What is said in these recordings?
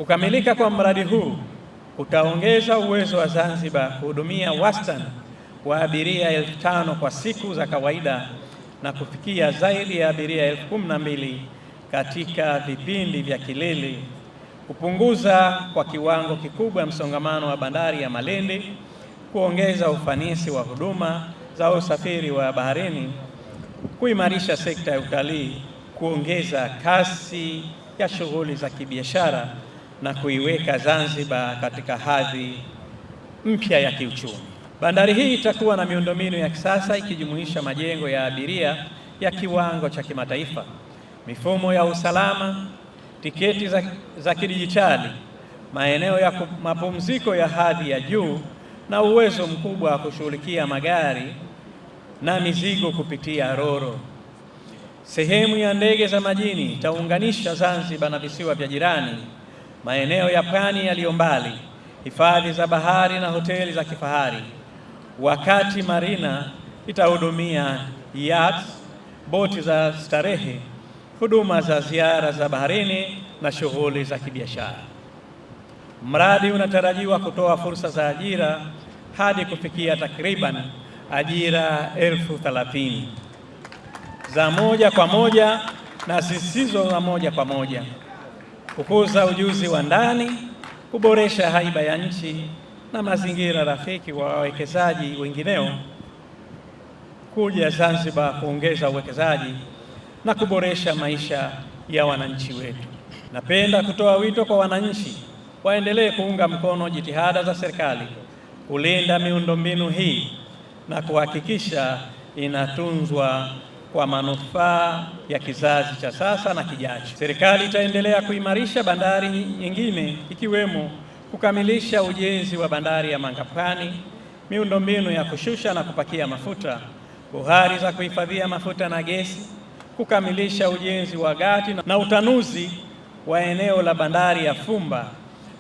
Kukamilika kwa mradi huu kutaongeza uwezo wa Zanzibar kuhudumia wastani wa abiria 5,000 kwa siku za kawaida na kufikia zaidi ya abiria 12,000 katika vipindi vya kilele, kupunguza kwa kiwango kikubwa msongamano wa bandari ya Malindi, kuongeza ufanisi wa huduma za usafiri wa baharini, kuimarisha sekta ya utalii, kuongeza kasi ya shughuli za kibiashara na kuiweka Zanzibar katika hadhi mpya ya kiuchumi. Bandari hii itakuwa na miundombinu ya kisasa ikijumuisha majengo ya abiria ya kiwango cha kimataifa, mifumo ya usalama, tiketi za kidijitali, maeneo ya mapumziko ya hadhi ya juu na uwezo mkubwa wa kushughulikia magari na mizigo kupitia roro. Sehemu ya ndege za majini itaunganisha Zanzibar na visiwa vya jirani, maeneo ya pwani yaliyo mbali, hifadhi za bahari na hoteli za kifahari, wakati marina itahudumia yachts, boti za starehe, huduma za ziara za baharini na shughuli za kibiashara. Mradi unatarajiwa kutoa fursa za ajira hadi kufikia takriban ajira 30,000 za moja kwa moja na zisizo za moja kwa moja, kukuza ujuzi wa ndani, kuboresha haiba ya nchi na mazingira rafiki wa wawekezaji wengineo kuja Zanzibar, kuongeza uwekezaji na kuboresha maisha ya wananchi wetu. Napenda kutoa wito kwa wananchi waendelee kuunga mkono jitihada za serikali kulinda miundombinu hii na kuhakikisha inatunzwa kwa manufaa ya kizazi cha sasa na kijacho. Serikali itaendelea kuimarisha bandari nyingine ikiwemo kukamilisha ujenzi wa bandari ya Mangapwani, miundombinu ya kushusha na kupakia mafuta, bohari za kuhifadhia mafuta na gesi, kukamilisha ujenzi wa gati na utanuzi wa eneo la bandari ya Fumba,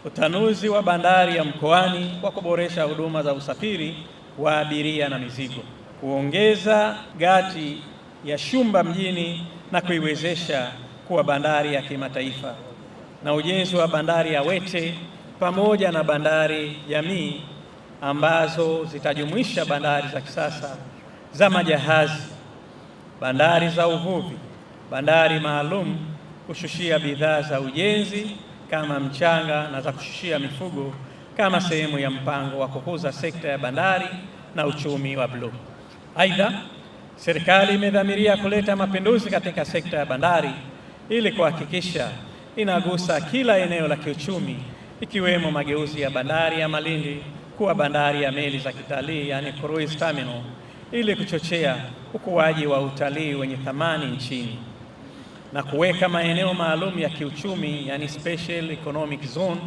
utanuzi wa bandari ya Mkoani kwa kuboresha huduma za usafiri wa abiria na mizigo, kuongeza gati ya Shumba mjini na kuiwezesha kuwa bandari ya kimataifa, na ujenzi wa bandari ya Wete pamoja na bandari jamii ambazo zitajumuisha bandari za kisasa za majahazi, bandari za uvuvi, bandari maalum kushushia bidhaa za ujenzi kama mchanga na za kushushia mifugo kama sehemu ya mpango wa kukuza sekta ya bandari na uchumi wa bluu. Aidha, serikali imedhamiria kuleta mapinduzi katika sekta ya bandari ili kuhakikisha inagusa kila eneo la kiuchumi, ikiwemo mageuzi ya bandari ya Malindi kuwa bandari ya meli za kitalii, yani cruise terminal, ili kuchochea ukuaji wa utalii wenye thamani nchini, na kuweka maeneo maalum ya kiuchumi, yani special economic zone,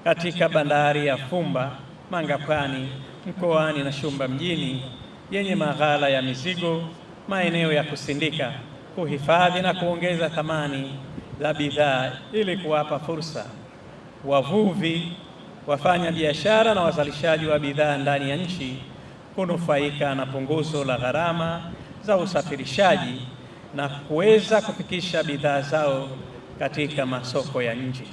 katika bandari ya Fumba, Mangapwani, Mkoani na Shumba mjini yenye maghala ya mizigo, maeneo ya kusindika, kuhifadhi na kuongeza thamani za bidhaa ili kuwapa fursa wavuvi, wafanya biashara na wazalishaji wa bidhaa ndani ya nchi kunufaika na punguzo la gharama za usafirishaji na kuweza kufikisha bidhaa zao katika masoko ya nje.